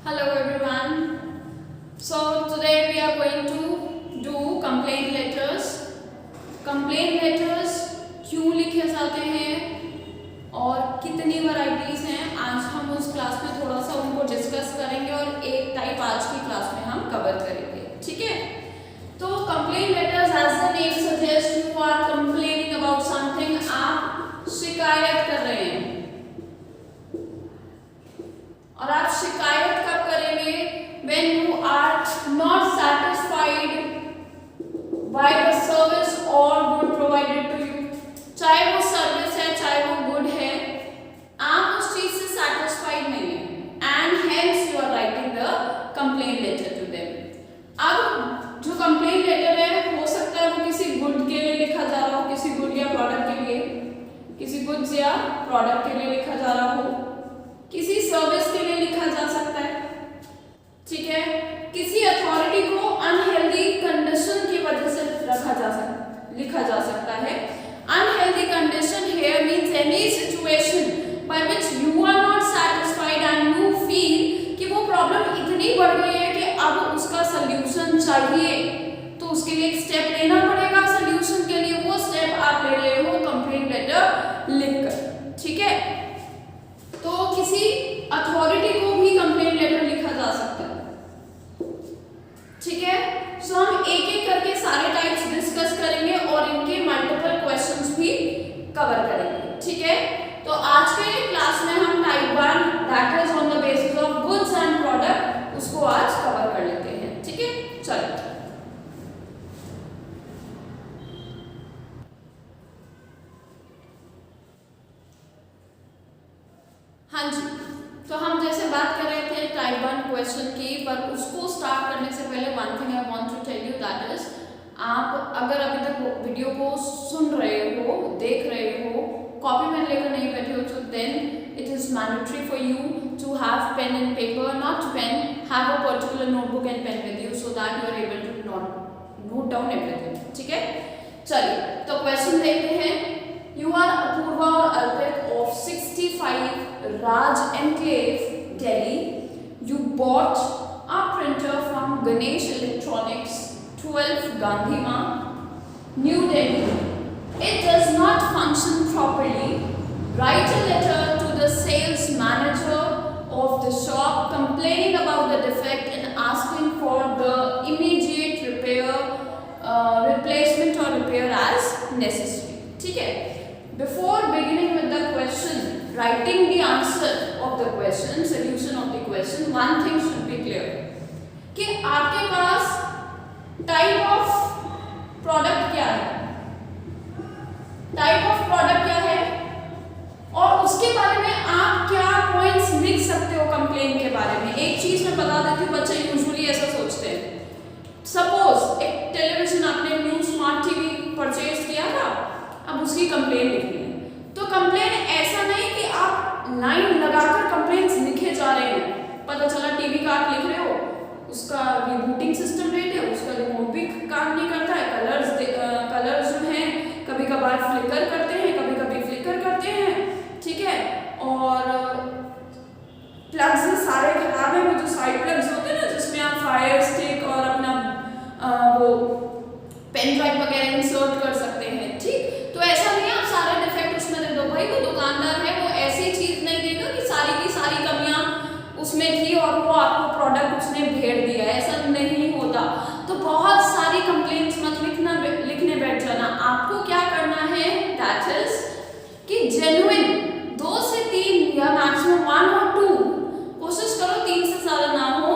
Hello everyone. So today we are going to do complaint letters. Complaint letters क्यों लिखे जाते हैं और कितनी वैरायटीज हैं, आज हम उस क्लास में थोड़ा सा उनको डिस्कस करेंगे और एक टाइप आज की क्लास में हम कवर करेंगे. ठीक है, तो complaint letters as the name suggest you are complaining about something. आप शिकायत कर रहे हैं और आप शिकायत कब करेंगे? when you are not satisfied by the service or good provided to you. चाहे वो सर्विस है चाहे वो गुड है, आप उस चीज से सेटिस्फाइड नहीं है and hence you are writing the complaint letter to them. अब जो कंप्लेंट लेटर है हो सकता है वो किसी गुड के लिए लिखा जा रहा हो, किसी गुड या प्रोडक्ट के लिए, किसी गुड्स या प्रोडक्ट के लिए लिखा जा रहा हो, किसी सर्विस के लिए लिखा जा सकता है. ठीक है, किसी अथॉरिटी को अनहेल्दी कंडीशन की वजह से लिखा जा सकता है. Unhealthy condition here means any situation by which you are not satisfied and you feel कि वो प्रॉब्लम इतनी बढ़ गई है कि अब उसका सल्यूशन चाहिए, तो उसके लिए एक स्टेप लेना पड़ेगा. सल्यूशन के लिए वो स्टेप आप ले रहे हो कंप्लेंट लेटर लिखकर. ठीक है, तो किसी अथॉरिटी को भी कंप्लेंट लेटर लिखा जा सकता है. ठीक है, सो हम एक एक करके सारे टाइप्स डिस्कस करेंगे और इनके मल्टीपल क्वेश्चंस भी कवर करेंगे. ठीक है, तो आज के क्लास में हम type 1 that is on the basis of goods and product उसको आज कवर कर लेते हैं. ठीक है, चलो. हाँ जी, तो हम जैसे बात कर रहे थे टाइप 1 क्वेश्चन की, पर उसको स्टार्ट करने से पहले one thing I want to tell you that is, आप अगर अभी तक वीडियो को सुन रहे हो, देख रहे हो, कॉपी पेन लेकर नहीं बैठे हो, तो then it is mandatory for you to have pen and paper, not pen, have a particular notebook and pen with you so that you are able to note down everything. ठीक है, चलिए तो question देखते हैं. You are Apurva or Arpit of 65 Raj Enclave, Delhi. You bought a printer from Ganesh Electronics, 12 Gandhi Marg, New Delhi. It does not function properly. Write a letter to the sales manager of the shop complaining about the defect and asking for the immediate repair, replacement or repair as necessary. ठीक है, before beginning with the question, writing the answer of the question, solution of the question, one thing should be clear कि आपके पास type of product क्या है, type of product क्या है और उसके बारे में आप क्या points लिख सकते हो कंप्लेन के बारे में. एक चीज मैं बता देती हूँ, बच्चे यूजुअली ऐसा सोचते हैं. सपोज एक टेलीविजन आपने न्यू स्मार्ट टीवी परचेज किया था, अब उसकी कंप्लेन लिखनी है, तो कंप्लेन ऐसा नहीं कि आप लाइन लगाकर कंप्लेंट्स लिखे जा रहे हैं. पता चला टीवी का आप लिख रहे हो, उसका रिबूटिंग सिस्टम रेट है, उसका रिमोट भी काम नहीं करता है, कलर्स जो हैं कभी कभार फ्लिकर करते हैं, कभी कभी फ्लिकर करते हैं. ठीक है, और प्लग्स सारे खराब है, वो जो साइड प्लग्स होते हैं ना जिसमें आप फायर स्टिक और अपना वो पेन ड्राइव वगैरह इंसर्ट कर सकते हैं. ठीक, तो ऐसा नहीं है आप सारे डिफेक्ट उसमें दे दो. भाई वो दुकानदार है, वो ऐसी चीज नहीं देगा कि सारी की सारी कमियां उसमें थी और वो आपको प्रोडक्ट उसने भेड़ दिया, ऐसा नहीं होता. तो बहुत सारी कंप्लेंट्स मत लिखने बैठ जाना. आपको क्या करना है दैट इज कि जेन्युइन 2 से 3 या मैक्सिमम 1 और 2, कोशिश करो 3 से ज्यादा ना हो,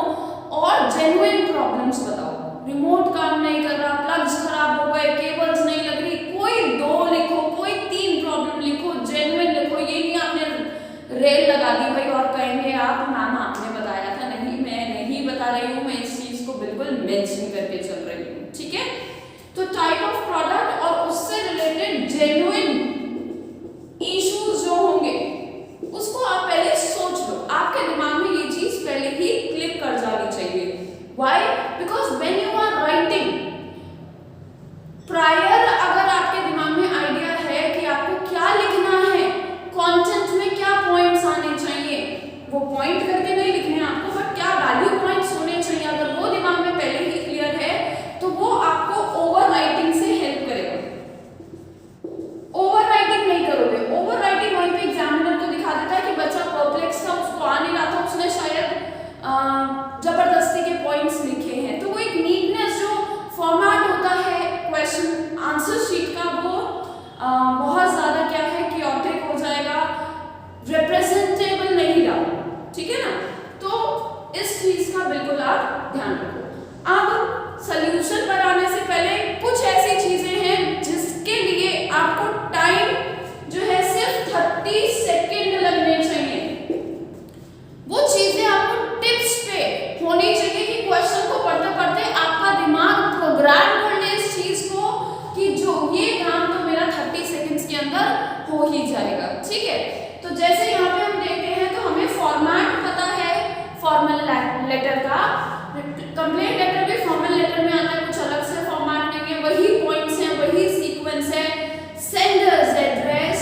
और जेन्युइन प्रॉब्लम्स बताओ. रिमोट काम नहीं कर रहा, प्लग्स खराब हो गए, केबल्स नहीं लग रही, कोई 2 लिखो, कोई 3 प्रॉब्लम लिखो, जेन्युइन लिखो. ये नहीं आपने रेल लगा दी भाई और कहेंगे आप मैम आपने बताया था. नहीं, मैं नहीं बता रही हूँ, मैं इस चीज को बिल्कुल मेंशन करके चल रही हूँ. ठीक है, तो टाइप ऑफ प्रोडक्ट और उससे रिलेटेड जेन्युइन इश्यूज जो होंगे उसको आप पहले सोच लो. आपके दिमाग में ये चीज पहले ही क्लिक कर जानी चाहिए. Why? Because when you are writing, prior letter का, कंप्लेंट लेटर भी फॉर्मल लेटर में आता है, कुछ अलग से फॉर्मेट नहीं है, वही पॉइंट्स हैं, वही सीक्वेंस है। Sender's address,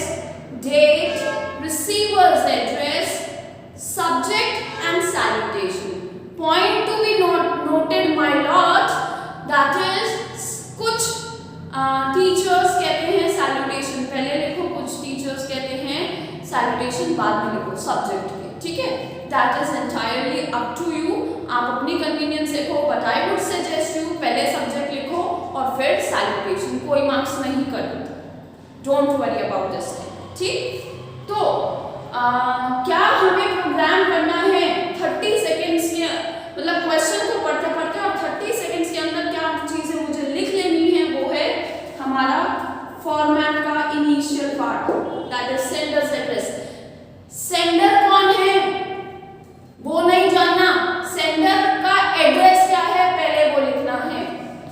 date, receiver's address, subject and salutation. Point to be noted my lord, that is कुछ टीचर्स कहते हैं सैल्यूटेशन पहले लिखो, कुछ टीचर्स कहते हैं सैल्यूटेशन बाद में लिखो सब्जेक्ट के, ठीक है। That is entirely up to you, आप अपनी कन्वीनियंस लिखो, but I would suggest you पहले सब्जेक्ट लिखो और फिर सैल्यूटेशन, कोई मार्क्स नहीं cut, don't worry about this, ठीक। तो क्या हमें प्रोग्राम करना है 30 सेकेंड्स के, मतलब क्वेश्चन को पढ़ते पढ़ते और 30 सेकेंड्स के अंदर क्या चीजें मुझे लिख लेनी है, वो है हमारा फॉर्मेट का initial part, that is sender's address. Sender कौन है वो नहीं जानना, सेंडर का एड्रेस क्या है पहले वो लिखना है।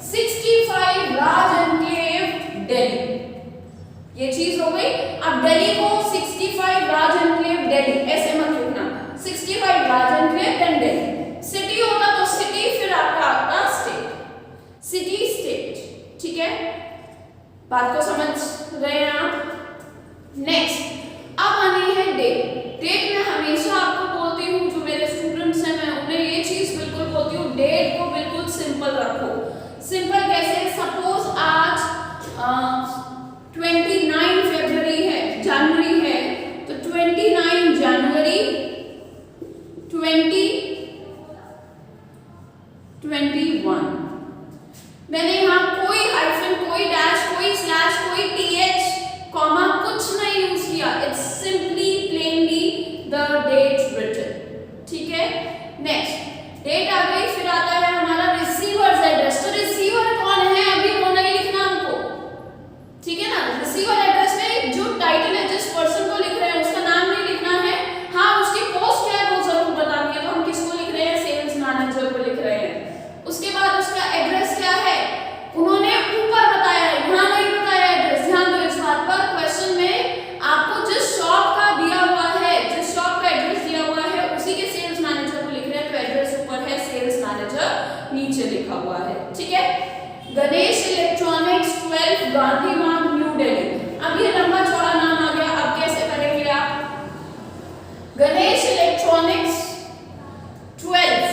65 राज एनक्लेव दिल्ली, ये चीज हो गई। अब दिल्ली को 65 राज एनक्लेव दिल्ली ऐसे मत लिखना, 65 राज एनक्लेव देन दिल्ली। सिटी होता तो सिटी, फिर आपका आता स्टेट, सिटी स्टेट, ठीक है। बात को समझ रहे हैं आप। नेक्स्ट अब आनी है डेट। डेट में हमेशा आपको बोलती हूँ, जो मेरे स्टूडेंट्स हैं मैं उन्हें ये चीज बिल्कुल बोलती हूँ, डेट को बिल्कुल सिंपल रखो। सिंपल कैसे, सपोज आज 29 फरवरी है, जनवरी है, तो 29 जनवरी 2021। मैंने यहाँ कोई हाइफन, कोई डैश, कोई स्लैश, कोई टीएच, कॉमा कुछ नहीं यूज किया, it's simply plainly the date written, ठीक है। नेक्स्ट डेट आ गई, फिर आता है हमारा रिसीवर्स एड्रेस। तो रिसीवर कौन है अभी वो नहीं लिखना हमको, ठीक है ना। रिसीवर एड्रेस में जो टाइटल है, जिस पर्सन को लिख रहे हैं उसका नाम नहीं लिखना है, हाँ उसकी पोस्ट क्या है वो जरूर बतानी है। तो हम किसको लिख रहे हैं, सेल्स मैनेजर को लिख रहे हैं। उसके बाद उसका एड्रेस क्या है, उन्होंने ऊपर बताया है, यहाँ नहीं बताया एड्रेस। ध्यान दो इस बात पर, क्वेश्चन में आपको जिस शॉप का दिया हुआ है, जिस शॉप का एड्रेस दिया हुआ है, उसी के सेल्स मैनेजर को लिख रहे हैं, तो एड्रेस ऊपर है, सेल्स मैनेजर नीचे लिखा हुआ है, ठीक है। गणेश इलेक्ट्रॉनिक्स 12 गांधी मार्ग न्यू दिल्ली। अब ये लंबा चौड़ा नाम आ गया, अब कैसे करेंगे आप, गणेश इलेक्ट्रॉनिक्स 12,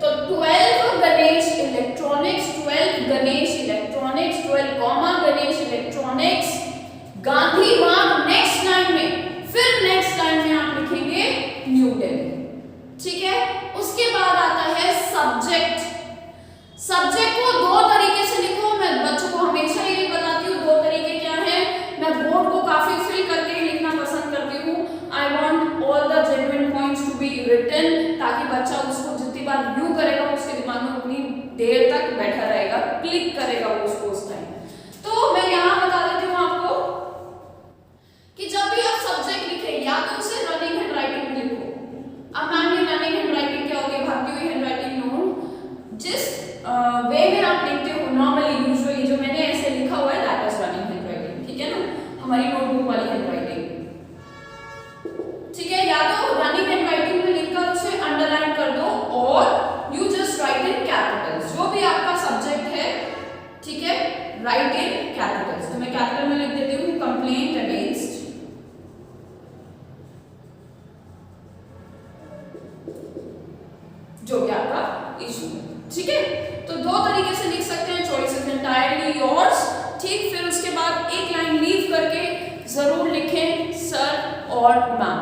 तो 12 Ganesh electronics, 12 Ganesh electronics, 12 comma Ganesh electronics, Gandhi मार्ग नेक्स्ट लाइन में, फिर नेक्स्ट लाइन में आप लिखेंगे न्यू दिल्ली, ठीक है। उसके बाद आता है सब्जेक्ट। सब्जेक्ट को दो तरीके से लिखो, मैं बच्चों को हमेशा ये बताती हूँ, दो तरीके क्या है। मैं बोर्ड को काफी फिल करके ही लिखना पसंद करती हूँ, I want all the genuine points to be written, ताकि बच्चा उसको जितनी बार व्यू करेगा उसके दिमाग में उतनी देर तक बैठा रहेगा, क्लिक करेगा वो उसको उस टाइम। तो मैं यहाँ बता देती हूँ आपको कि जब भी आप सब्जेक्ट लिखें, या तो उसे रनिंग हैंड राइटिंग में लिखो। अब मैम ये रनिंग हैंड राइटिंग क्या होती है, भागती हुई हैंड राइटिंग नो, जिस वे में आप लिखते हो नॉर्मली यूजुअली, जो मैंने ऐसे लिखा हुआ है that is running hand writing, ठीक है ना, हमारी नोटबुक वाली हैंड राइटिंग, ठीक है। या तो रनिंग हैंड राइटिंग में लिखकर उसे अंडरलाइन कर दो, और you just right in Capitals, जो भी आपका सब्जेक्ट है, ठीक है, राइट इन कैपिटल्स। तो मैं कैपिटल में लिख देती हूँ कंप्लेंट अगेंस्ट जो भी आपका इशू है, ठीक है। तो दो तरीके से लिख सकते हैं, चॉइस इज एंटायरली योर्स, ठीक। फिर उसके बाद एक लाइन लीव करके जरूर लिखें सर और ma'am,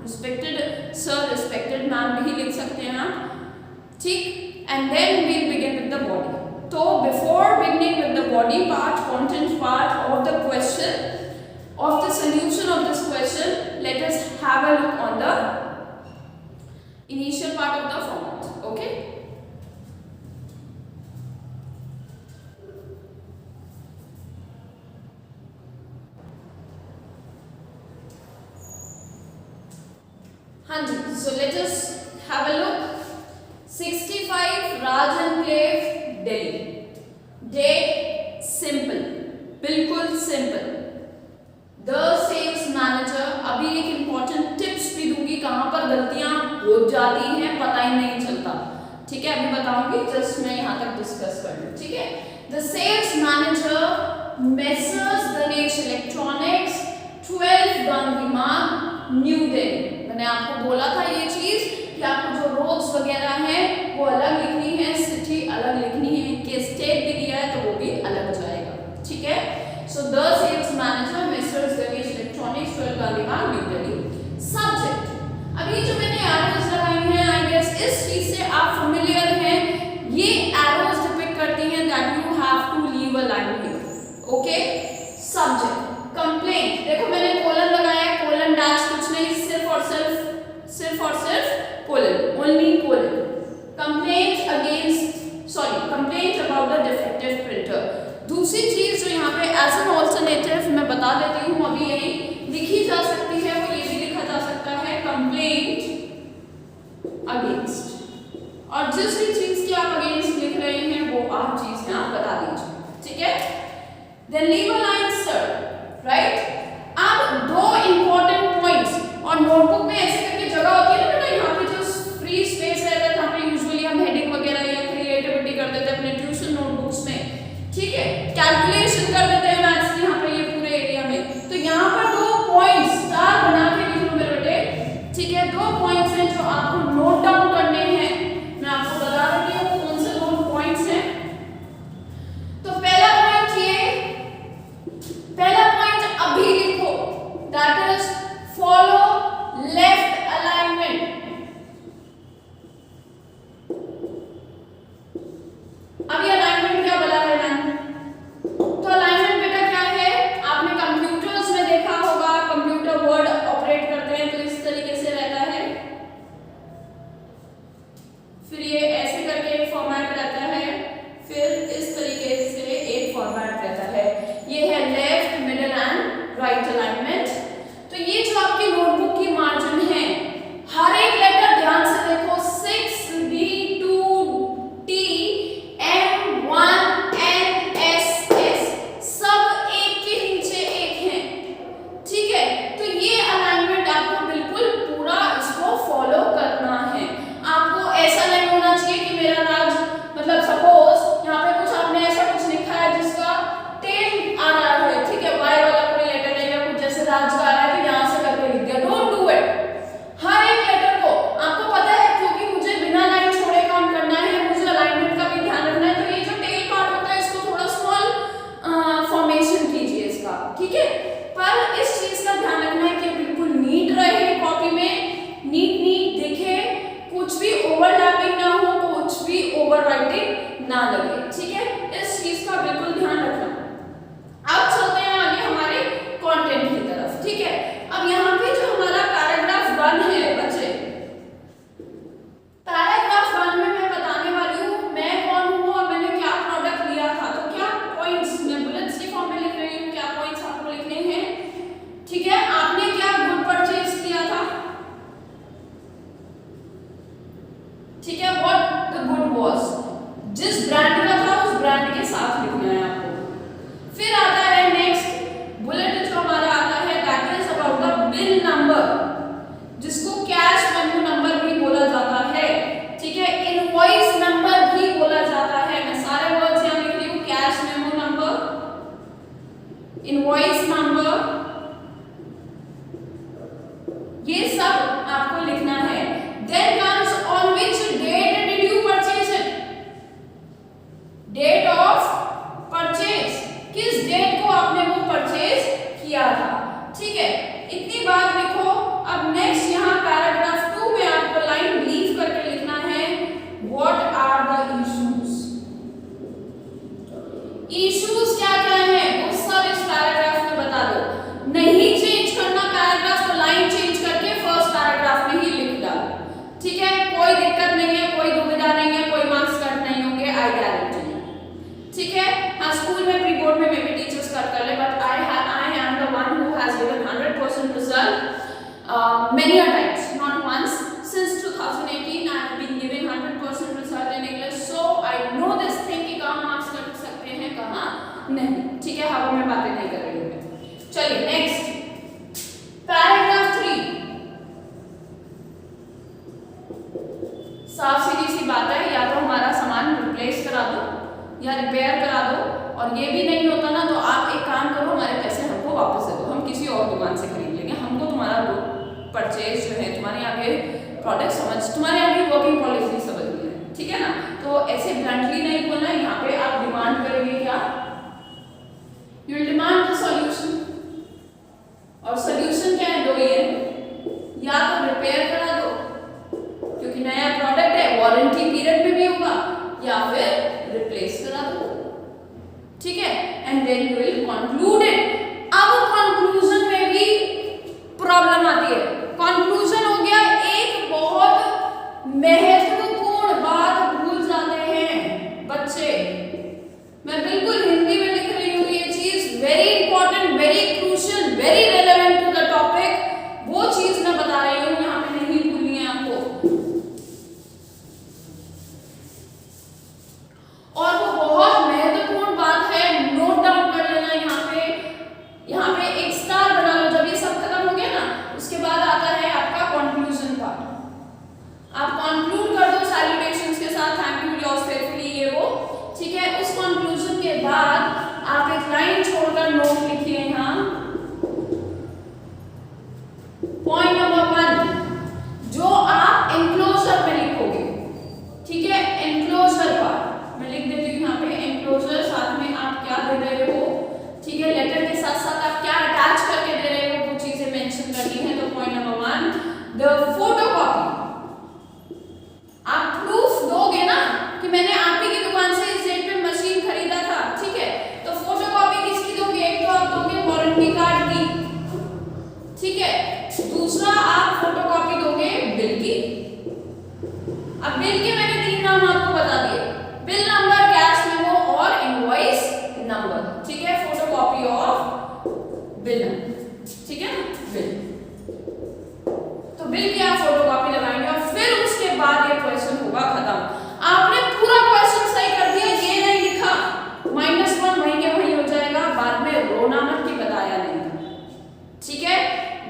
respected sir, respected ma'am भी लिख सकते हैं आप, ठीक। And then we'll begin with the body. तो before beginning with the body part, content part of the question, of the solution of this question, let us have a look on the initial part of the format, okay. Hanji, so let us have a look. 65 Raj Enclave, Delhi. Date simple, बिल्कुल simple. The sales manager, अभी एक important tips भी दूंगी, कहाँ पर गलतियां हो जाती हैं पता ही नहीं चलता। ठीक है, अभी बताऊंगी, जस्ट मैं यहाँ तक डिस्कस कर लूँ। ठीक है, the sales manager messrs Ganesh electronics 12 Gandhi Marg New Delhi. मैंने आपको बोला था ये चीज कि आपको जो रोड्स वगैरह हैं वो अलग लिखनी है, सिटी अलग लिखनी है, कि स्टेट भी दिया है तो वो भी अलग जाएगा। ठीक है, so the sales manager messrs Ganesh electronics 12 Gandhi Marg New Delhi. Subject, अभी जो मैंने एरोज लगाई हैं, आई गेस इस चीज से आप फेमिलियर हैं। ये एरोज डिपिक्ट करती हैं that you have to leave a line here. Okay, subject complaint, देखो मैंने कोलन लगाया है, कोलन डैश कुछ नहीं, सिर्फ और सिर्फ colon, only colon. Complaint against, sorry, complaint about the defective printer. दूसरी चीज जो यहाँ पे एज एन ऑल्टरनेटिव मैं बता देती हूँ, अभी यही लिखी जा सकती है, वो ये भी लिखा जा सकता है कंप्लेंट अगेंस्ट। और जिस भी चीज की आप अगेंस्ट लिख रहे हैं वो आप चीज यहाँ बता दीजिए। ठीक है, then leave a line sir, right. अब दो इंपॉर्टेंट पॉइंट्स, और नोटबुक में ऐसे करके जगह होती है ना बेटा, यहाँ पे जो फ्री स्पेस रहता है जहाँ पे यूजुअली हम हेडिंग वगैरह या क्रिएटिविटी कर देते हैं अपने ट्यूशन नोटबुक्स में। ठीक है, कैलकुलेशन कर देते हैं मैथ्स यहाँ पे, ये पूरे एरिया में। तो यहाँ पर दो पॉइंट्स स्टार बना के लिख लो मेरे बेटे। ठीक है, दो पॉइंट्स हैं जो आपको नोट डाउन करने हैं, मैं आपको बता देती हूँ कौन से दो पॉइंट्स हैं। तो पहला पॉइंट ये, पहला पॉइंट अभी लिखो, that is follow left alignment. अभी अलाइनमेंट क्या बोला है मैम? तो अलाइनमेंट बेटा क्या है, आपने कंप्यूटर्स में देखा होगा, कंप्यूटर वर्ड ऑपरेट करते हैं तो इस तरीके से रहता है, फिर ये ऐसे करके एक फॉर्मेट रहता है, फिर इस तरीके से एक फॉर्मेट रहता है। ये है left, middle and right alignment. तो ये जो आपकी नोटबुक की मार्जिन है, हर एक लेटर ध्यान से देखो, 6 D 2 T M 1 N S S सब एक के नीचे एक हैं। ठीक है, तो ये अलाइनमेंट आपको बिल्कुल पूरा इसको फॉलो करना है। आपको ऐसा नहीं होना चाहिए कि मेरा राज, मतलब सपोज यहाँ पे कुछ आपने ऐसा कुछ लिखा है जिसका टेल आ रहा है, ठीक है, वाई वाला कोई लेटर नहीं है, कुछ जैसे राज का आ रहा है तो यहाँ से करके लिख दिया। Don't do it. हर एक लेटर को आपको पता है, क्योंकि मुझे बिना लाइन छोड़े काम करना है, मुझे अलाइनमेंट का भी ध्यान रखना है, तो ये जो टेल पार्ट होता है इसको थोड़ा स्मॉल फॉर्मेशन कीजिए इसका। ठीक है, पर इस चीज का ध्यान रखना है कि बिल्कुल नीट रहे, कॉपी में नीट दिखे, कुछ भी ओवरलैपिंग ना हो, कुछ भी ओवरराइटिंग ना लगे। ठीक है, इस चीज का बिल्कुल ध्यान रखना। अब चलते हैं आगे हमारे कंटेंट की तरफ। ठीक है, अब यहाँ पे जो हमारा पैराग्राफ 1 है बच्चे, पैराग्राफ 1 में मैं बताने वाली हूँ मैं कौन हूँ और मैंने क्या प्रोडक्ट लिया था। तो क्या पॉइंट्स मैं बुलेट्स के फॉर्म में लिख रही हूँ, क्या पॉइंट्स आपको लिखने हैं। ठीक है, आपने क्या गुड परचेज किया था। ठीक है, व्हाट द गुड वाज, जिस ब्रांड का था उस ब्रांड के साथ लिखना है आपको। फिर आता है नेक्स्ट बुलेट जो हमारा आता है, that is about the bill number, जिसको कैश मेमो नंबर भी बोला जाता है। ठीक है, इनवॉइस नंबर भी बोला जाता है। मैं सारे वर्ड्स यहाँ लिख रही हूँ, cash memo number, invoice number, ये सब आपको लिखना है। Then comes on which date did you purchase it, date of purchase, किस डेट को आपने वो परचेज किया था। ठीक है, इतनी बात लिखो। अब नेक्स्ट यहाँ पैराग्राफ 2 में आपको लाइन लीव करके लिखना है, what are the issues. Issues क्या क्या है वो सब इस पैराग्राफ में बता दो। नहीं चेंज करना पैराग्राफ, तो लाइन चेंज करके फर्स्ट पैराग्राफ में ही लिख डालो। ठीक है, कोई दिक्कत नहीं है, कोई दुविधा नहीं है, कोई मार्क्स कट नहीं होंगे, आई गारंटी। ठीक है, हाँ स्कूल में प्री बोर्ड में मे बी टीचर्स कट कर ले, but I am the one who has given 100% result many a times, not once, since 2018 I have been giving 100% result in English, so I know this thing कि कहाँ marks cut सकते हैं कहाँ नहीं। ठीक है, हवा में बातें नहीं कर रही हूँ मैं। चलिए नेक्स्ट पैराग्राफ 3, साफ सीधी सी बात है, या रिपेयर करा दो, और ये भी नहीं होता ना तो आप एक काम करो, हमारे पैसे हमको वापस दे दो, हम किसी और दुकान से खरीद लेंगे, हमको तुम्हारा परचेज जो है, तुम्हारे आगे प्रोडक्ट समझ, तुम्हारे आगे वर्किंग पॉलिसी समझनी है, ठीक है ना। तो ऐसे ब्लंटली नहीं बोलना, यहाँ पे आप डिमांड करेंगे क्या, you will demand the solution, और सॉल्यूशन क्या है, दो ही है, या तो रिपेयर करा दो क्योंकि नया प्रोडक्ट है, वारंटी पीरियड में भी होगा, या फिर रिप्लेस करा दो, ठीक है। And then you will conclude it. अब कंक्लूजन में भी प्रॉब्लम आती है। कंक्लूजन हो गया, एक बहुत महत्वपूर्ण बात भूल जाते हैं बच्चे, मैं बिल्कुल हिंदी में लिख रही हूँ, ये चीज very important, very crucial, very relevant to the topic, वो चीज मैं बता रही हूँ, यहाँ पे नहीं भूलनी है आपको। और वो बहुत महत्वपूर्ण बात है, नोट डाउन कर लेना, यहाँ पे एक स्टार बना लो। जब ये सब खत्म हो गया ना, उसके बाद आता है आपका कंक्लूजन पार्ट। आप कंक्लूड कर दो सैल्यूटेशंस के साथ, थैंक यू योर्स फेथफुली, ये वो, ठीक है। उस कंक्लूजन के बाद आप एक लाइन छोड़कर नोट लिखिए यहाँ, पॉइंट नंबर 1 जो आप एनक्लोजर में लिखोगे, ठीक है, एनक्लोजर पार्ट मैं लिख देती हूँ यहाँ पे, एनक्लोजर साथ में आप क्या दे रहे हो, ठीक है, लेटर के साथ साथ आप क्या अटैच करके दे रहे हो, वो चीजें मेंशन करनी है। तो पॉइंट नंबर 1 द फोटोकॉपी, आप प्रूफ दोगे ना कि मैंने आप ही की दुकान से इस डेट पे मशीन खरीदा था, ठीक है, तो फोटोकॉपी किसकी दोगे, एक तो आप दोगे वारंटी कार्ड की, ठीक है, दूसरा आप फोटोकॉपी दोगे बिल की। अब बिल के मैंने 3 नाम आपको बता दिए, बिल नंबर, कैश मेमो और इनवॉइस नंबर, ठीक है, फोटोकॉपी ऑफ बिल, ठीक है ना, बिल, तो बिल की आप फोटोकॉपी लगाएंगे, और फिर उसके बाद ये क्वेश्चन होगा खत्म। आपने पूरा क्वेश्चन सही कर दिया, ये नहीं लिखा, -1 वहीं के वहीं हो जाएगा, बाद में रोना मत कि बताया नहीं, ठीक है।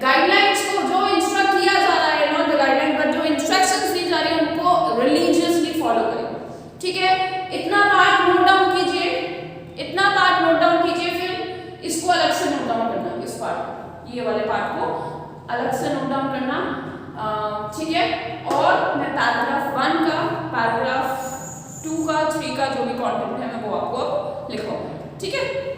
गाइडलाइंस को जो इंस्ट्रक्ट किया जा रहा है, नॉट द गाइडलाइन बट जो इंस्ट्रक्शंस दी जा रही है, उनको रिलीजियसली फॉलो करें, ठीक है। इतना पार्ट नोट डाउन कीजिए, इतना पार्ट नोट डाउन कीजिए, फिर इसको अलग से नोट डाउन करना, इस पार्ट, ये वाले पार्ट को अलग से नोट डाउन करना, ठीक है। और मैं पैराग्राफ 1 का, पैराग्राफ 2 का, 3 का जो भी कंटेंट है मैं वो आपको लिखवाऊंगी, ठीक है।